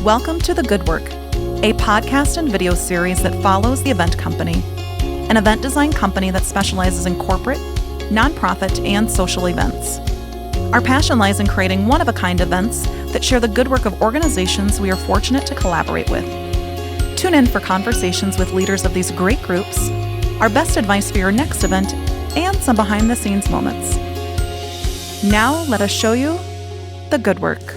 Welcome to The Good Work, a podcast and video series that follows The Event Company, an event design company that specializes in corporate, nonprofit, and social events. Our passion lies in creating one-of-a-kind events that share the good work of organizations we are fortunate to collaborate with. Tune in for conversations with leaders of these great groups, our best advice for your next event, and some behind-the-scenes moments. Now, let us show you the good work.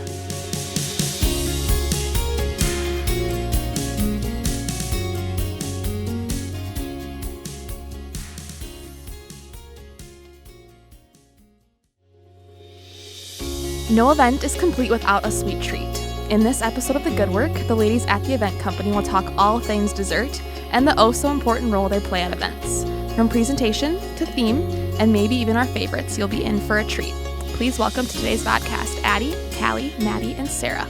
No event is complete without a sweet treat. In this episode of The Good Work, the ladies at the event company will talk all things dessert and the oh-so-important role they play at events. From presentation to theme, and maybe even our favorites, you'll be in for a treat. Please welcome to today's podcast, Addie, Callie, Maddie, and Sarah.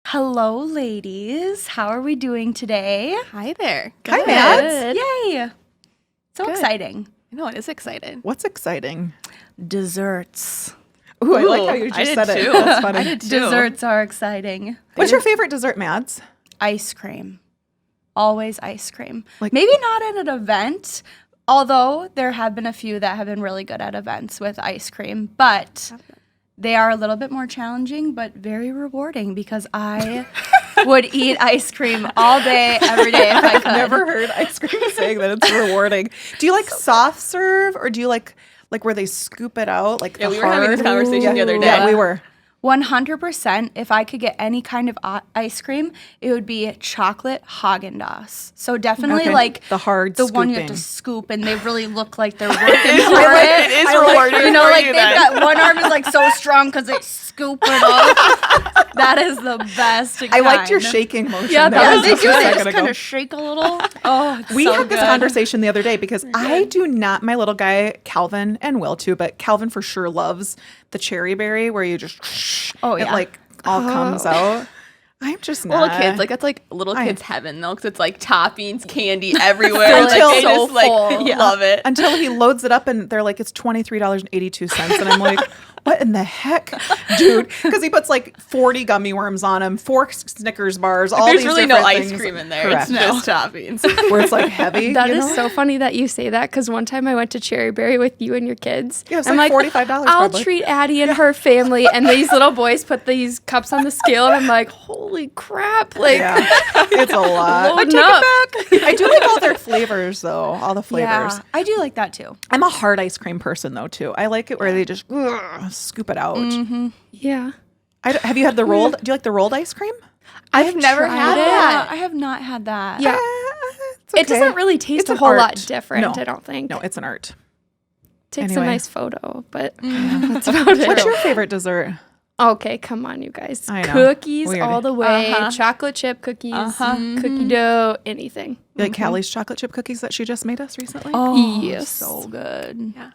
Hello, ladies. How are we doing today? Hi there. Hi, Mads. Yay! So Good. exciting. I know, it is exciting. What's exciting? Desserts. Ooh, I like how you just said it. That's funny. Desserts are exciting. What's your favorite dessert, Mads? Ice cream. Always ice cream. Like- Maybe not at an event, although there have been a few that have been really good at events with ice cream, but they are a little bit more challenging, but very rewarding because I would eat ice cream all day, every day if I could. I've never heard ice cream saying that it's rewarding. Do you like soft serve or do you like where they scoop it out? Like Yeah, the we were having this conversation the other day. Yeah, we were. 100%, if I could get any kind of ice cream, it would be chocolate Haagen-Dazs. So definitely Okay. like The hard the one you have to scooping. scoop and they really look like they're working for it. It is rewarding. You know, for like you they've then. got one arm is like so strong because they scoop it up. That is the best. I liked your shaking motion. Yeah, there that Yeah, was they just do. a They second just ago. kind of shake a little. Oh, it's We so had this good. conversation the other day because I do not, my little guy, Calvin, and Will too, but Calvin for sure loves the cherry berry where you just, Oh, it yeah. like all comes out. I'm just not. Little kids, like that's like little I- kids' heaven though, because it's like toppings, candy everywhere. Until- like, they so just like full. love it. Until he loads it up and they're like, it's $23.82. And I'm like, what in the heck, dude? Because he puts like 40 gummy worms on him, 4 Snickers bars, all There's these really no different ice things. cream in there. Correct. It's just toppings. Where it's like heavy. That you is know? so funny that you say that because one time I went to Cherryberry with you and your kids. Yeah, it was I'm like $45 I'll probably. treat Addie and her family, and these little boys put these cups on the scale, and I'm like, holy crap! Like, Yeah, it's a lot. loading up. I do like all their flavors though, all the flavors. Yeah, I do like that too. I'm a hard ice cream person though too. I like it where they just scoop it out. Yeah, Have you had the rolled? Do you like the rolled ice cream? I've never Tried had it. it. I have not had that. Yeah, It's it doesn't okay. really taste It's a an whole lot art. different. No. I don't think. No, it's an art. Takes anyway. a nice photo, but that's about it. What's your favorite dessert? Okay, come on, you guys. I know. Cookies Weird. all the way. Uh-huh. Chocolate chip cookies, cookie dough, anything. You like Callie's chocolate chip cookies that she just made us recently? Oh, Yes. so good. Yeah,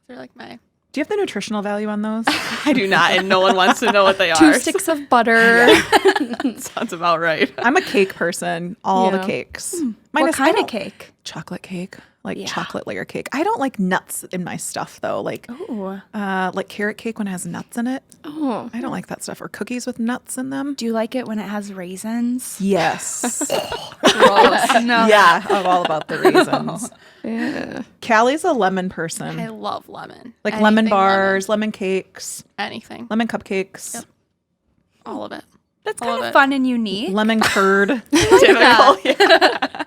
they're like my. Do you have the nutritional value on those? I do not, and no one wants to know what they 2 are. sticks of butter. Sounds about right. I'm a cake person. All the Yeah. cakes. What Minus- I kind of don't- cake? Chocolate cake. Like Yeah. chocolate layer cake. I don't like nuts in my stuff though. Like Ooh. like carrot cake when it has nuts in it. Oh, I don't like that stuff. Or cookies with nuts in them. Do you like it when it has raisins? Yes. Gross. No. Yeah, I'm all about the raisins. yeah. Callie's a lemon person. I love lemon. Like Anything lemon bars, lemon cakes, anything, lemon cupcakes, Yep. all of it. That's All kind of of it. fun and unique. lemon curd. Typical. Yeah.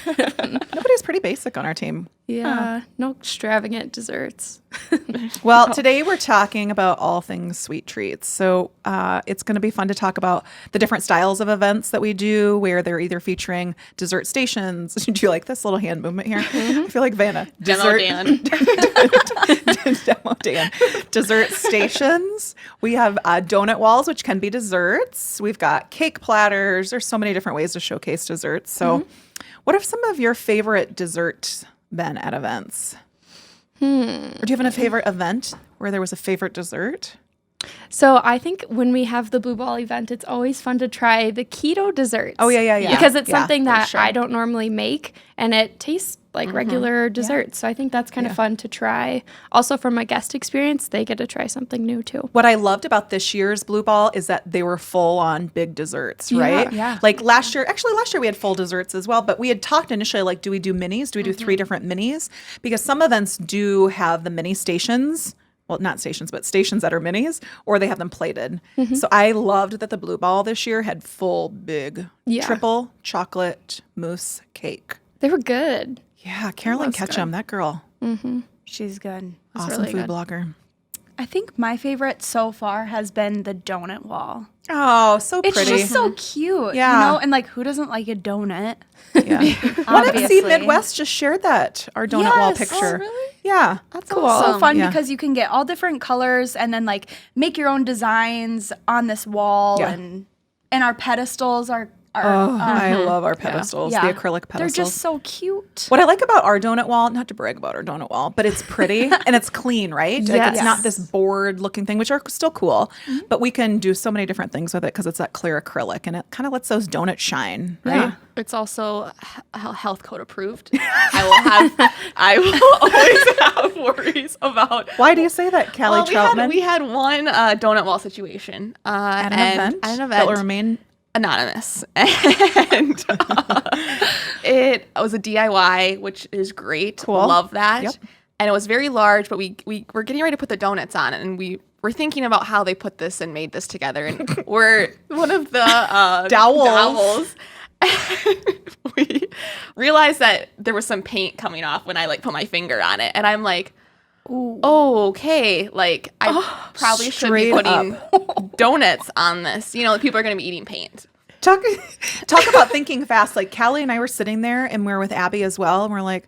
Nobody's pretty basic on our team. Yeah. No extravagant desserts. Well, today we're talking about all things sweet treats. So it's going to be fun to talk about the different styles of events that we do where they're either featuring dessert stations. Do you like this little hand movement here? I feel like Vanna. Demo Dan. Demo Dan. Dessert stations. We have donut walls, which can be desserts. We've got cake platters. There's so many different ways to showcase desserts. So what are some of your favorite desserts then at events? Or do you have a favorite event where there was a favorite dessert? So I think when we have the Blue Ball event, it's always fun to try the keto desserts. Oh, yeah. Because it's Yeah, something for that sure. I don't normally make, and it tastes like regular desserts. So I think that's kind of fun to try. Also, from my guest experience, they get to try something new too. What I loved about this year's Blue Ball is that they were full on big desserts, right? Yeah. Like last year we had full desserts as well, but we had talked initially, like, do we do minis? Do we do 3 different minis? Because some events do have the mini stations. Well, not stations, but stations that are minis, or they have them plated. So I loved that the Blue Ball this year had full, big, triple chocolate mousse cake. They were good. Yeah, Carolyn Ketchum, that girl, She's good. awesome really food good. blogger. I think my favorite so far has been the Doughnut Wall. Oh, so It's pretty. just so cute. Yeah. You know, and like, who doesn't like a donut? Yeah. One MC Obviously. Midwest just shared that, our donut wall Yes. picture. Oh, really? Yeah. That's cool. so fun Yeah. because you can get all different colors and then like make your own designs on this wall Yeah. and our pedestals are I love our pedestals, yeah. the acrylic pedestals. They're just so cute. What I like about our donut wall, not to brag about our donut wall, but it's pretty and it's clean, right? Like it's Yes. not this board looking thing, which are still cool, but we can do so many different things with it because it's that clear acrylic and it kind of lets those donuts shine, right? Yeah. It's also health code approved. I will always have worries about. Why do you say that, Callie Well, Troutman? we had one donut wall situation at an event At an that will event, remain. anonymous, and it was a DIY, which is great. Cool. Love that. Yep. And it was very large, but we were getting ready to put the donuts on it, and we were thinking about how they put this and made this together. And we're one of the dowels. We realized that there was some paint coming off when I like put my finger on it, and I'm like, oh, okay. Like I probably should be straight putting donuts on this. You know, people are going to be eating paint. Talk about thinking fast. Like Callie and I were sitting there and we were with Abby as well. And we're like,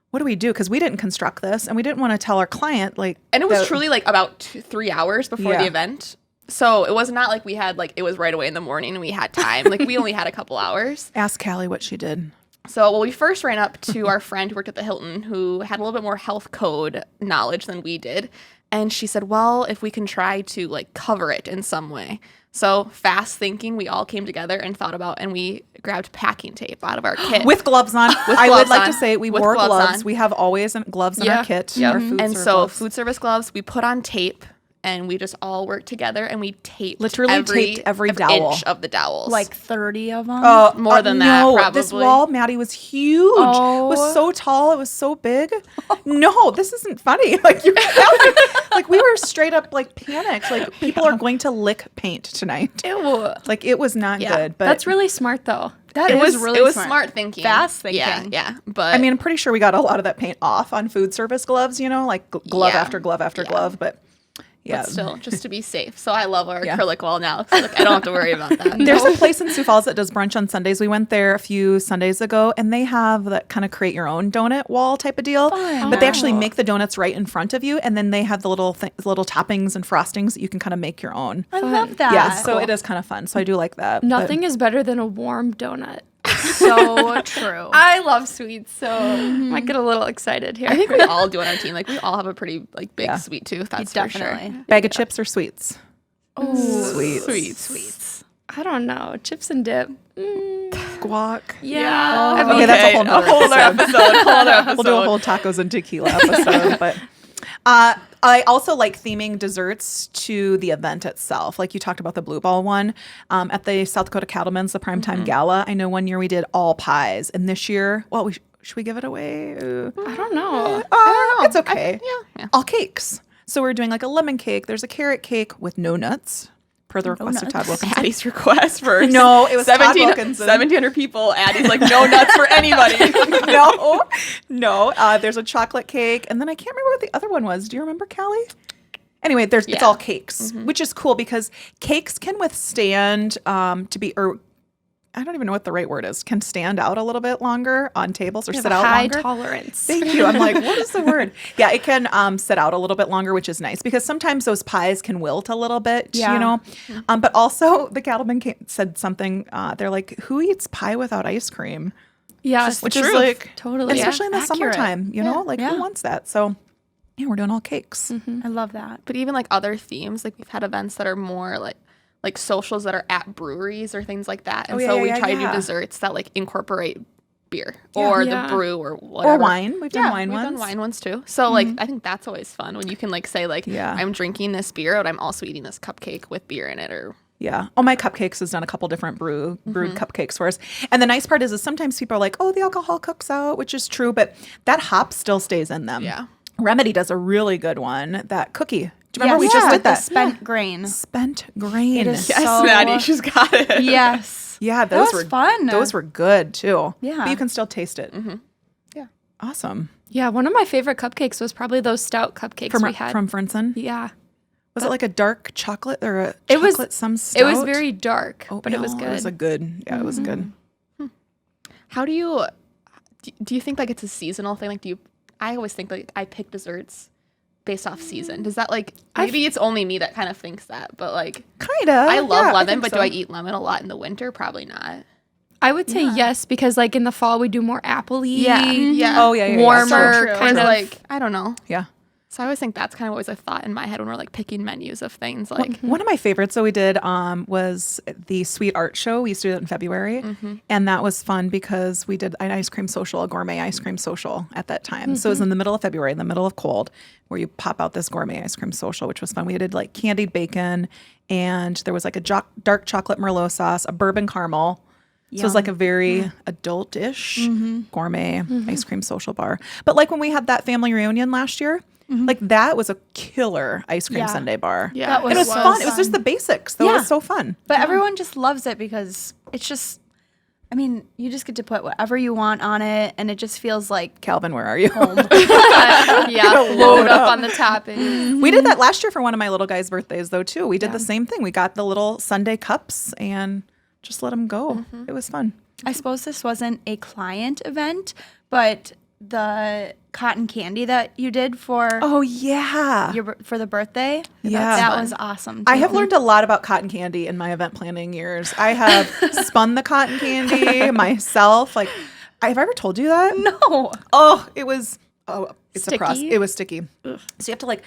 what do we do? Because we didn't construct this and we didn't want to tell our client like. And it was truly like about 3 hours before Yeah. the event. So it was not like we had like, it was right away in the morning and we had time. Like we only had a couple hours. Ask Callie what she did. So, well, we first ran up to our friend who worked at the Hilton who had a little bit more health code knowledge than we did. And she said, well, if we can try to like cover it in some way. So fast thinking, we all came together and thought about, and we grabbed packing tape out of our kit. With gloves on. I would gloves like on. to say we With wore gloves gloves. on. We have always gloves in our kit. Our food And service so gloves. food service gloves, we put on tape and we just all worked together and we taped Literally taped every dowel. inch of the dowels. Like 30 of them. More than that, no, probably. This wall, Maddie, was huge. Oh. It was so tall. It was so big. No, this isn't funny. Like like we were straight up like panicked. Like people are going to lick paint tonight. Ew. Like it was not good. But That's really smart though. That it is was really it was smart. smart thinking. Fast thinking. Yeah. But I mean, I'm pretty sure we got a lot of that paint off on food service gloves. You know, like glove Yeah. after glove after glove. But yeah, but still, just to be safe. So I love our Yeah. acrylic wall now. 'Cause, like, I don't have to worry about that. There's a place in Sioux Falls that does brunch on Sundays. We went there a few Sundays ago, and they have that kind of create your own donut wall type of deal. But they actually make the donuts right in front of you, and then they have the little toppings and frostings that you can kind of make your own. I love that. Yeah, so it is kind of fun. So I do like that. but- Nothing is better than a warm donut. So true. I love sweets, so I get a little excited here. I think we all do on our team. Like we all have a pretty like big Yeah. sweet tooth. That's Definitely. for sure. Bag of chips or sweets? Sweets. Sweets. I don't know. Chips and dip. Guac. Yeah. Okay, that's a whole nother whole other episode. We'll do a whole tacos and tequila episode. But I also like theming desserts to the event itself. Like you talked about the Blue Ball one at the South Dakota Cattlemen's, the Primetime Gala. I know one year we did all pies, and this year, well, should we give it away? I don't know. It's okay. Yeah. All cakes. So we're doing like a lemon cake. There's a carrot cake with no nuts, per the request of Todd Wilkinson. Addie's request for No, it was Todd 1,700 people. Addie's like, no nuts for anybody. No. There's a chocolate cake, and then I can't remember what the other one was. Do you remember, Callie? Anyway, it's Yeah. all cakes, which is cool because cakes can withstand I don't even know what the right word is. Can stand out a little bit longer on tables or You have sit a out high longer. tolerance. Thank you. I'm like, what is the word? Yeah, it can sit out a little bit longer, which is nice because sometimes those pies can wilt a little bit, Yeah. you know. But also, the cattleman said something. They're like, "Who eats pie without ice cream?" Yes, Which is like totally. especially in the Accurate. summertime, you know, like Yeah. who wants that? So Yeah, we're doing all cakes. I love that. But even like other themes, like we've had events that are more like socials that are at breweries or things like that. And so we try to do desserts that like incorporate beer or the brew or whatever. Or wine. We've done wine we've ones. done wine ones too. So like I think that's always fun when you can like say like I'm drinking this beer but I'm also eating this cupcake with beer in it or Yeah. Oh, my cupcakes has done a couple different brewed cupcakes for us. And the nice part is sometimes people are like, oh, the alcohol cooks out, which is true, but that hop still stays in them. Yeah. Remedy does a really good one, that cookie. Do you remember we just with did that? the spent grain. Spent grain. It is yes, so Maddie, she's got it. Yes. Yeah, That those was were fun. Those were good too. Yeah. But you can still taste it. Yeah. Awesome. Yeah, one of my favorite cupcakes was probably those stout cupcakes we had. From Frinson? Yeah. Was it like a dark chocolate or a It was- chocolate some stout? It was very dark, but it was Oatmeal. good. It was a good. Yeah, it was good. How do you think like it's a seasonal thing? Like I always think like I pick desserts based off season. Does that like maybe it's only me that kind of thinks that, but like Kind of. I love lemon, but do I eat lemon a lot in the winter? Probably not. I would say yes, because like in the fall we do more apple-y. Yeah. Oh, yeah. Warmer So true. kind of. like I don't know. Yeah. So I always think that's kind of always a thought in my head when we're like picking menus of things. Like One of my favorites that we did was the Sweet Art Show. We used to do it in February. And that was fun because we did an ice cream social, a gourmet ice cream social at that time. So it was in the middle of February, in the middle of cold, where you pop out this gourmet ice cream social, which was fun. We did like candied bacon, and there was like a dark chocolate Merlot sauce, a bourbon caramel. So it was like a very adult-ish gourmet ice cream social bar. But like when we had that family reunion last year, like that was a killer ice cream sundae bar. yeah, That was It was so fun. It was just the basics, though. It was so fun. But everyone just loves it because it's just, I mean, you just get to put whatever you want on it, and it just feels like Calvin, where are you? yeah, load up on the topping. We did that last year for one of my little guy's birthdays, though, too. We did the same thing. We got the little sundae cups and just let them go. It was fun. I suppose this wasn't a client event, but the cotton candy that you did for Oh, yeah. for the birthday, Yeah. that Fun. was awesome. I too. have learned a lot about cotton candy in my event planning years. I have spun the cotton candy myself. Like, have I ever told you that? No. Oh, it's Sticky? a process. It was sticky. So you have to like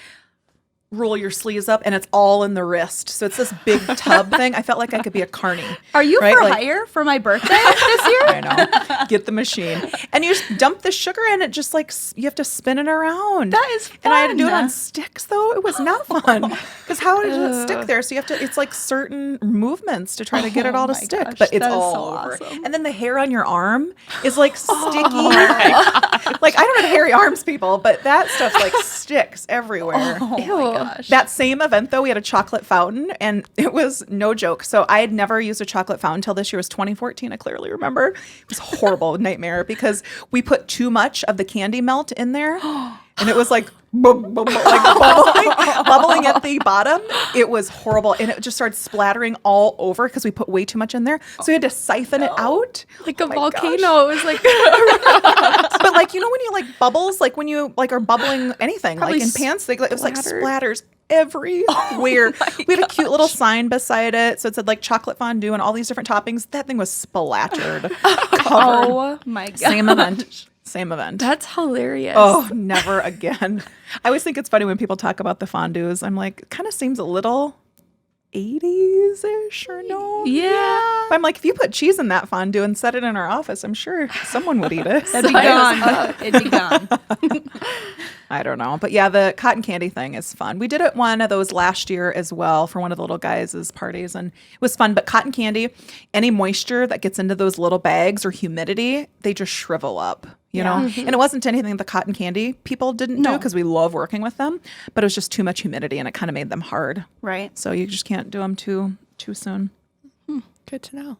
roll your sleeves up, and it's all in the wrist. So it's this big tub thing. I felt like I could be a carny. Are you Right? for Like- hire for my birthday this year? I know. Get the machine. And you just dump the sugar in it, just like you have to spin it around. That is And I had to do it fun. on sticks, though. It was not fun. Because how does it stick there? So you have to, it's like certain movements to try to get it all to my stick. gosh, But it's that is all so over. awesome. And then the hair on your arm is like sticky. Like, I don't have hairy arms, people, but that stuff like sticks everywhere. Oh my gosh. That same event, though, we had a chocolate fountain, and it was no joke. So I had never used a chocolate fountain until this year was 2014. I clearly remember. It was a horrible nightmare because we put too much of the candy melt in there, and it was like, bubbling at the bottom. It was horrible, and it just started splattering all over because we put way too much in there. So we had to siphon it out. Like a my volcano. It was like But like, you know, when you like bubbles, like when you like are bubbling anything, Probably like in pants, it was like splattered. splatters everywhere. We had a cute little sign beside it, so it said like chocolate fondue and all these different toppings. That thing was splattered, covered. Oh my god. Same event. Same event. that's hilarious. Oh, never again. I always think it's funny when people talk about the fondues. I'm like, it kind of seems a little 80s-ish or no? Yeah. But I'm like, if you put cheese in that fondue and set it in our office, I'm sure someone would eat it. It'd be gone. It'd be gone. I don't know. But yeah, the cotton candy thing is fun. We did it one of those last year as well for one of the little guys' parties, and it was fun. But cotton candy, any moisture that gets into those little bags or humidity, they just shrivel up, you know? And it wasn't anything the cotton candy people didn't do because we love working with them, but it was just too much humidity and it kind of made them hard. Right. So you just can't do them too soon. good to know.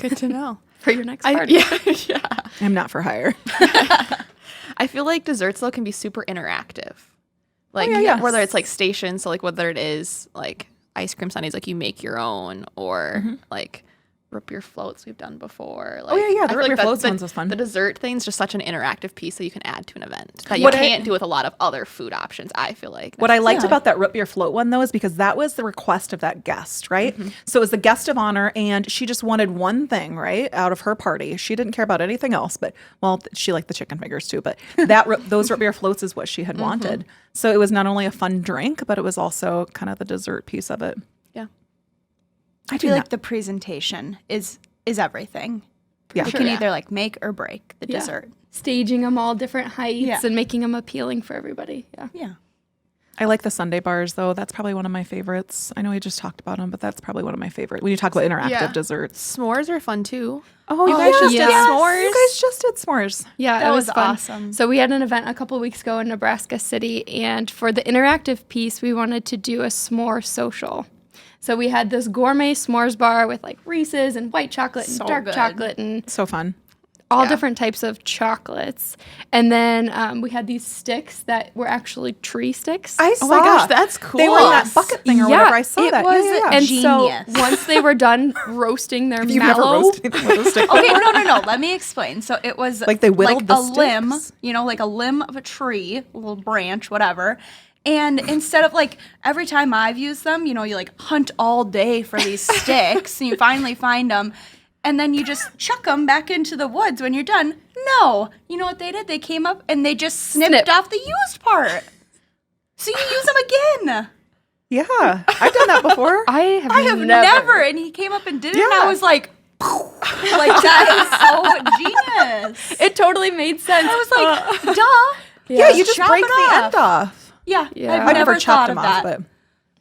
Good to know. For your next party. Yeah. I'm not for hire. I feel like desserts though can be super interactive. Like yeah. whether it's like stations, so like whether it is like ice cream sundaes, like you make your own, or like root beer floats we've done before. Oh, yeah, the I root feel beer that floats ones was fun. The dessert thing's just such an interactive piece that you can add to an event that you can't do with a lot of other food options, I feel like. What I liked about that root beer float one, though, is because that was the request of that guest, right? So it was the guest of honor, and she just wanted one thing, right, out of her party. She didn't care about anything else, but, well, she liked the chicken fingers, too, but those root beer floats is what she had wanted. So it was not only a fun drink, but it was also kind of the dessert piece of it. Yeah. I feel like the presentation is everything. Yeah. It can either like make or break the Yeah. dessert. Staging them all different heights Yeah. and making them appealing for everybody. Yeah. Yeah. I like the sundae bars, though. That's probably one of my favorites. I know we just talked about them, but that's probably one of my favorites. When you talk about interactive desserts. S'mores are fun, too. Oh, You guys just did s'mores? You guys just did s'mores. Yeah, That it was fun. awesome. So we had an event a couple weeks ago in Nebraska City, and for the interactive piece, we wanted to do a s'more social. So we had this gourmet s'mores bar with like Reese's and white chocolate and So dark good. chocolate and So fun. all different types of chocolates. And then we had these sticks that were actually tree sticks. I saw. Oh my gosh, that's cool. They were in that bucket thing or Yeah, whatever. I saw it that. was and genius. so once they were done roasting their You've never mallow, roasted anything with a stick. Okay, no. Let me explain. So it was Like they whittled the a limb, sticks? like a limb of a tree, a little branch, whatever. And instead of like every time I've used them, you like hunt all day for these sticks and you finally find them and then you just chuck them back into the woods when you're done. No. You know what they did? They came up and they just snipped off the used part. So you use them again. Yeah, I've done that before. I have Never. And he came up and did it and I was like, that is so genius. It totally made sense. I was like, duh. Yeah, you just chop break it the off. end off. Yeah, Yeah. I've I never thought chopped of them off, that. but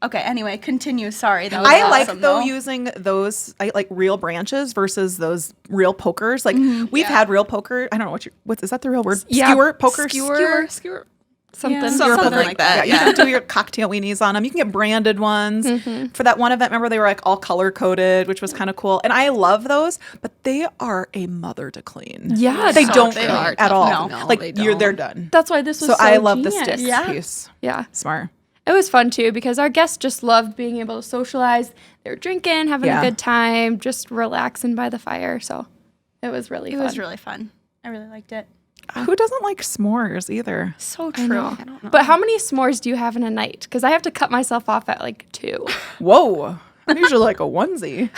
Okay, anyway, continue. Sorry, that was I awesome, like though though. using those like real branches versus those real pokers. Like we've had real poker. I don't know what is that the real word? Yeah. Skewer poker. Skewer. something. Yeah. Something Poker. like that, You can do your cocktail weenies on them. You can get branded ones. For that one event, remember they were like all color coded, which was kind of cool. And I love those, but they are a mother to clean. Yeah, they so don't they clean are at tough. all. No, like they they're don't. done. That's why this was So so I love the genius. sticks piece. Yeah. Smart. It was fun too because our guests just loved being able to socialize. They were drinking, having a good time, just relaxing by the fire. So it was really fun. It was really fun. I really liked it. Who doesn't like s'mores either? So I true. know. But how many s'mores do you have in a night? Because I have to cut myself off at like 2. Whoa. I'm usually like a onesie.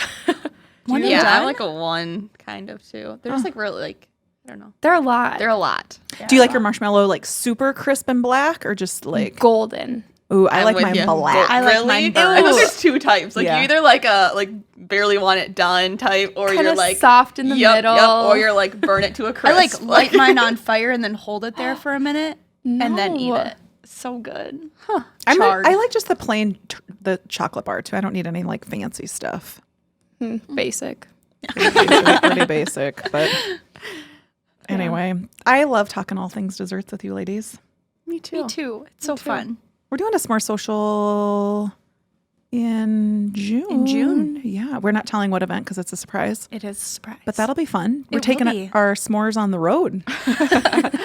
One Yeah, and I'm done? like a 1 kind of too. They're just like really like, I don't know. They're a lot. They're a lot. Do you like your marshmallow like super crisp and black or just like golden. ooh, I I'm like with mine you. black. I like Really? mine I burnt. know there's 2 types. Like Yeah. you either like a barely want it done type, or Kinda you're like soft in the middle. or you're like burn it to a I crisp. like light mine on fire and then hold it there for a minute and then eat No. it. So good. I like just the plain the chocolate bar too. I don't need any like fancy stuff. Basic. Pretty basic, but anyway, I love talking all things desserts with you ladies. Me too. Me too. It's so fun. We're doing a s'more social in June. In June. Yeah, we're not telling what event because it's a surprise, It is a surprise. but that'll be fun. We're will taking be. our s'mores on the road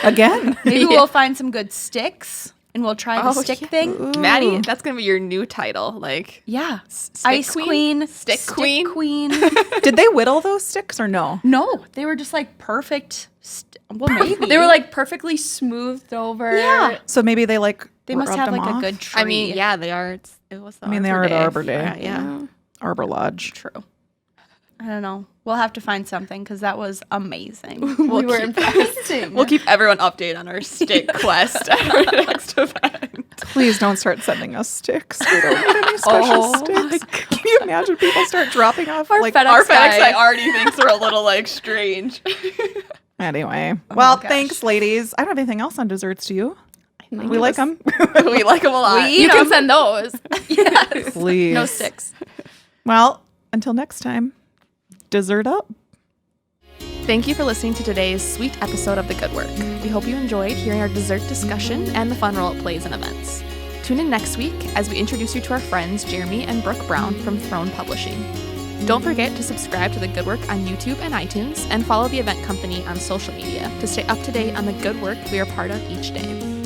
again. Maybe we'll find some good sticks and we'll try the Oh, stick yeah. thing. Maddie, that's gonna be your new title. Like Yeah. Stick Ice queen. Stick queen? queen. Did they whittle those sticks or no? No, they were just like perfect. Well, maybe. They were like perfectly smoothed over. Yeah. So maybe they like They must rubbed have them like off? a good tree. I mean, yeah, they are. It was. The I mean, they are at Arbor Day. Yeah. Arbor Lodge. True. I don't know. We'll have to find something because that was amazing. We were impressed. We'll keep everyone updated on our stick quest at our next event. Please don't start sending us sticks. We don't need any special sticks. Can you imagine people start dropping off like FedEx Our FedEx guy. guy already thinks we're a little like strange. Anyway, well, gosh. thanks, ladies. I don't have anything else on desserts. Do you? think We like them. We like them a lot. You can send those. Please. No sticks. Well, until next time, dessert up. Thank you for listening to today's sweet episode of The Good Work. We hope you enjoyed hearing our dessert discussion and the fun role it plays in events. Tune in next week as we introduce you to our friends Jeremy and Brooke Brown from Throne Publishing. Don't forget to subscribe to The Good Work on YouTube and iTunes and follow the event company on social media to stay up to date on the good work we are part of each day.